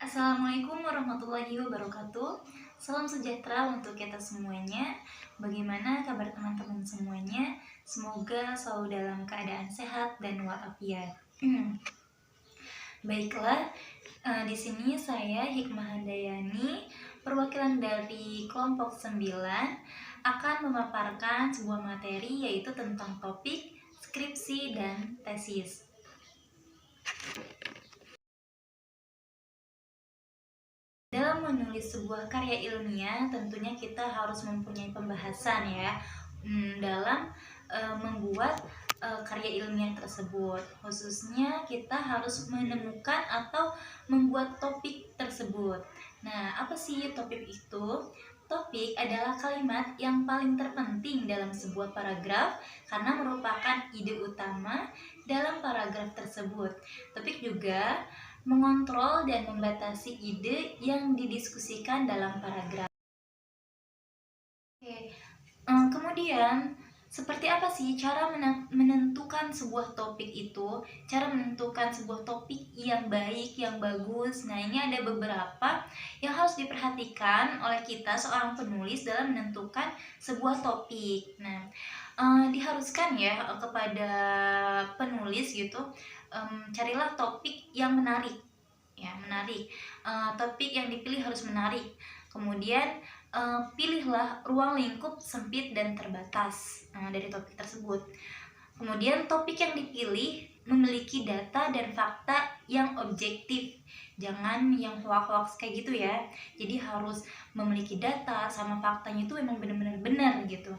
Assalamualaikum warahmatullahi wabarakatuh. Salam sejahtera untuk kita semuanya. Bagaimana kabar teman-teman semuanya? Semoga selalu dalam keadaan sehat dan walafiat. Baiklah, di sini saya Hikmah Handayani, perwakilan dari kelompok 9, akan memaparkan sebuah materi yaitu tentang topik skripsi dan tesis. Dalam menulis sebuah karya ilmiah, tentunya kita harus mempunyai pembahasan ya dalam membuat karya ilmiah tersebut. Khususnya kita harus menemukan atau membuat topik tersebut. Nah, apa sih topik itu? Topik adalah kalimat yang paling terpenting dalam sebuah paragraf karena merupakan ide utama dalam paragraf tersebut. Topik juga mengontrol dan membatasi ide yang didiskusikan dalam paragraf. Oke, kemudian seperti apa sih cara menentukan sebuah topik itu? Cara menentukan sebuah topik yang baik, yang bagus. Nah, ini ada beberapa yang harus diperhatikan oleh kita seorang penulis dalam menentukan sebuah topik. Nah, diharuskan ya kepada penulis gitu, carilah topik yang menarik, ya menarik. Topik yang dipilih harus menarik. Kemudian pilihlah ruang lingkup sempit dan terbatas dari topik tersebut. Kemudian topik yang dipilih memiliki data dan fakta yang objektif. Jangan yang hoax-hoax kayak gitu ya. Jadi harus memiliki data sama faktanya itu memang benar-benar benar gitu.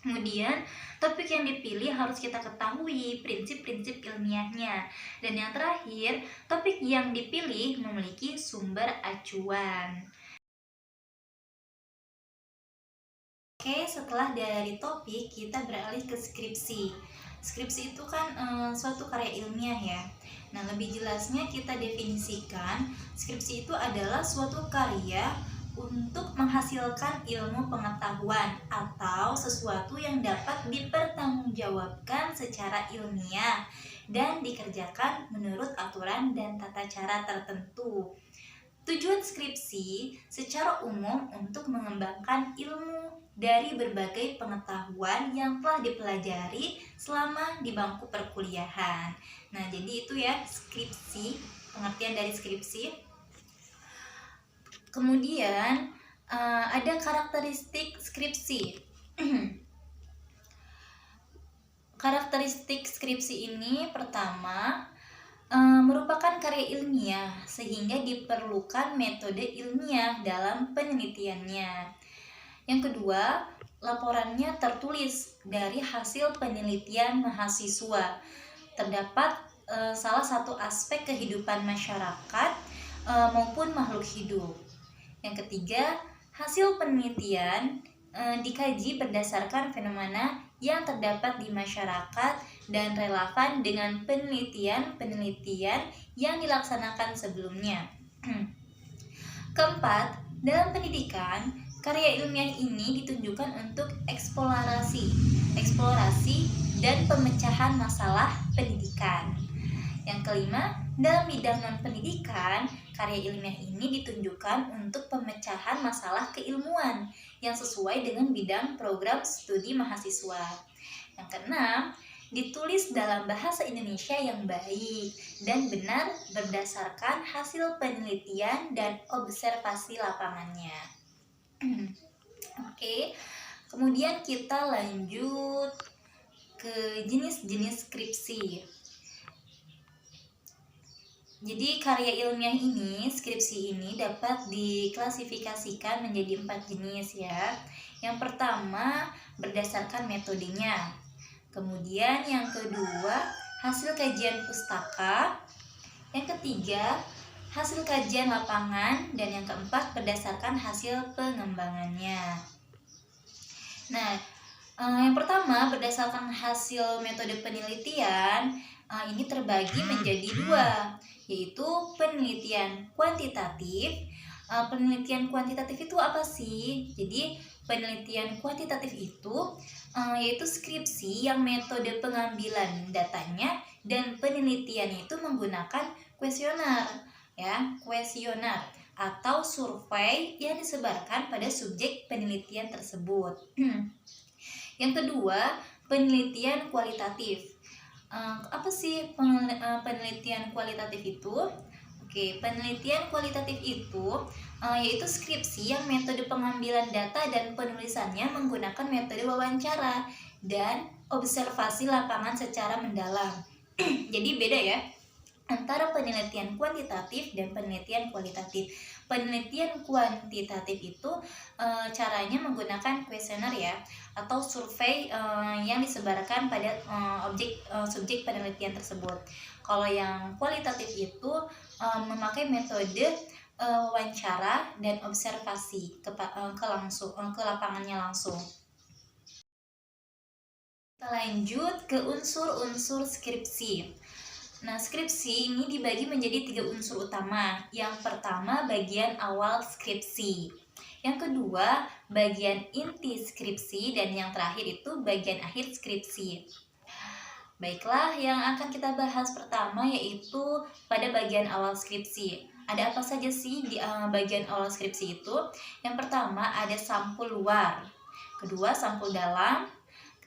Kemudian, topik yang dipilih harus kita ketahui prinsip-prinsip ilmiahnya. Dan yang terakhir, topik yang dipilih memiliki sumber acuan. Oke, setelah dari topik, kita beralih ke skripsi. Skripsi itu kan suatu karya ilmiah ya. Nah, lebih jelasnya kita definisikan, skripsi itu adalah suatu karya untuk menghasilkan ilmu pengetahuan atau sesuatu yang dapat dipertanggungjawabkan secara ilmiah dan dikerjakan menurut aturan dan tata cara tertentu. Tujuan skripsi secara umum untuk mengembangkan ilmu dari berbagai pengetahuan yang telah dipelajari selama di bangku perkuliahan. Nah, jadi itu ya skripsi, pengertian dari skripsi. Kemudian ada karakteristik skripsi. Karakteristik skripsi ini pertama merupakan karya ilmiah sehingga diperlukan metode ilmiah dalam penelitiannya. Yang kedua, laporannya tertulis dari hasil penelitian mahasiswa. Terdapat salah satu aspek kehidupan masyarakat maupun makhluk hidup. Yang ketiga, hasil penelitian dikaji berdasarkan fenomena yang terdapat di masyarakat dan relevan dengan penelitian-penelitian yang dilaksanakan sebelumnya. Keempat, dalam pendidikan, karya ilmiah ini ditunjukkan untuk eksplorasi dan pemecahan masalah pendidikan. Yang kelima, dalam bidang non-pendidikan, karya ilmiah ini ditunjukkan untuk pemecahan masalah keilmuan yang sesuai dengan bidang program studi mahasiswa. Yang keenam, ditulis dalam bahasa Indonesia yang baik dan benar berdasarkan hasil penelitian dan observasi lapangannya. Oke, kemudian kita lanjut ke jenis-jenis skripsi. Jadi karya ilmiah ini, skripsi ini dapat diklasifikasikan menjadi 4 jenis ya. Yang pertama, berdasarkan metodenya. Kemudian yang kedua, hasil kajian pustaka. Yang ketiga, hasil kajian lapangan. Dan yang keempat, berdasarkan hasil pengembangannya. Nah, yang pertama, berdasarkan hasil metode penelitian, ini terbagi menjadi 2, yaitu penelitian kuantitatif. Penelitian kuantitatif itu apa sih? Jadi penelitian kuantitatif itu yaitu skripsi yang metode pengambilan datanya dan penelitian itu menggunakan kuesioner. ya, kuesioner atau survei yang disebarkan pada subjek penelitian tersebut. Yang kedua, penelitian kualitatif. Apa sih penelitian kualitatif itu? Oke, penelitian kualitatif itu yaitu skripsi yang metode pengambilan data dan penulisannya menggunakan metode wawancara dan observasi lapangan secara mendalam. Jadi beda ya antara penelitian kuantitatif dan penelitian kualitatif. Penelitian kuantitatif itu caranya menggunakan kuesioner ya atau survei yang disebarkan pada subjek penelitian tersebut. Kalau yang kualitatif itu memakai metode wawancara dan observasi ke lapangannya langsung. Kita lanjut ke unsur-unsur skripsi. Nah, skripsi ini dibagi menjadi 3 unsur utama. Yang pertama, bagian awal skripsi. Yang kedua, bagian inti skripsi. Dan yang terakhir itu bagian akhir skripsi. Baiklah, yang akan kita bahas pertama yaitu pada bagian awal skripsi. Ada apa saja sih di bagian awal skripsi itu? Yang pertama, ada sampul luar. Kedua, sampul dalam.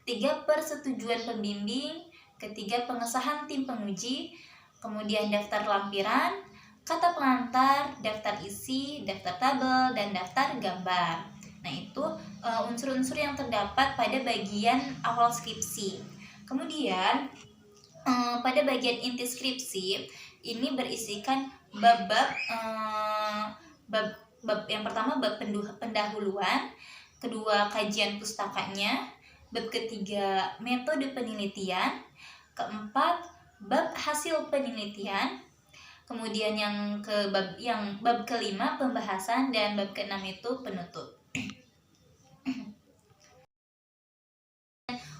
Ketiga, persetujuan pembimbing. Ketiga, pengesahan tim penguji, kemudian daftar lampiran, kata pengantar, daftar isi, daftar tabel, dan daftar gambar. Nah, itu unsur-unsur yang terdapat pada bagian awal skripsi. Kemudian, pada bagian inti skripsi, ini berisikan bab-bab yang pertama bab pendahuluan, kedua kajian pustakanya, bab ketiga metode penelitian, keempat bab hasil penelitian, kemudian bab kelima pembahasan, dan bab keenam itu penutup.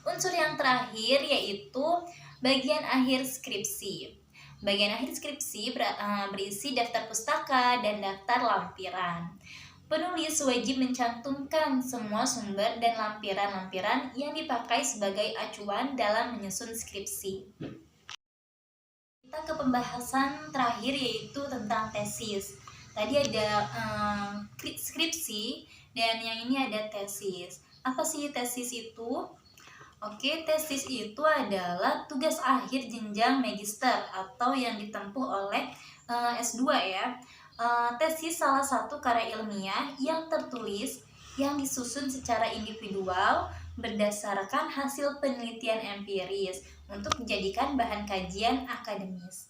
Unsur yang terakhir yaitu bagian akhir skripsi. Bagian akhir skripsi berisi daftar pustaka dan daftar lampiran. Penulis wajib mencantumkan semua sumber dan lampiran-lampiran yang dipakai sebagai acuan dalam menyusun skripsi. Kita ke pembahasan terakhir yaitu tentang tesis. Tadi ada skripsi dan yang ini ada tesis. Apa sih tesis itu? Oke, tesis itu adalah tugas akhir jenjang magister atau yang ditempuh oleh S2 ya. Tesis salah satu karya ilmiah yang tertulis yang disusun secara individual berdasarkan hasil penelitian empiris untuk dijadikan bahan kajian akademis.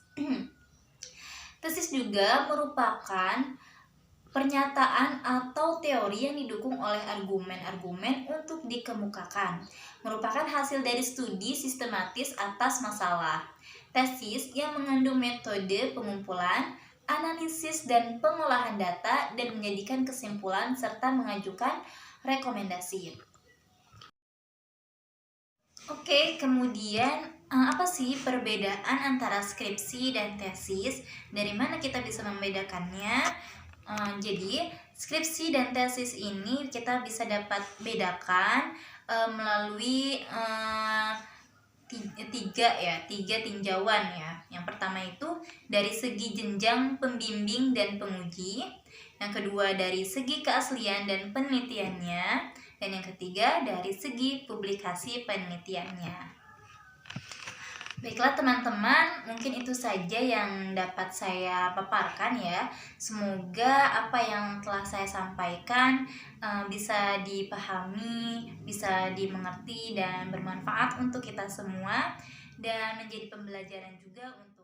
Tesis juga merupakan pernyataan atau teori yang didukung oleh argumen-argumen untuk dikemukakan, merupakan hasil dari studi sistematis atas masalah. Tesis yang mengandung metode pengumpulan, analisis dan pengolahan data, dan menjadikan kesimpulan serta mengajukan rekomendasi. Oke, kemudian apa sih perbedaan antara skripsi dan tesis? Dari mana kita bisa membedakannya? Jadi, skripsi dan tesis ini kita bisa dapat bedakan melalui tiga tinjauan ya. Yang pertama itu dari segi jenjang pembimbing dan penguji, yang kedua dari segi keaslian dan penelitiannya, dan yang ketiga dari segi publikasi penelitiannya. Baiklah teman-teman, mungkin itu saja yang dapat saya paparkan ya. Semoga apa yang telah saya sampaikan bisa dipahami, bisa dimengerti dan bermanfaat untuk kita semua, dan menjadi pembelajaran juga untuk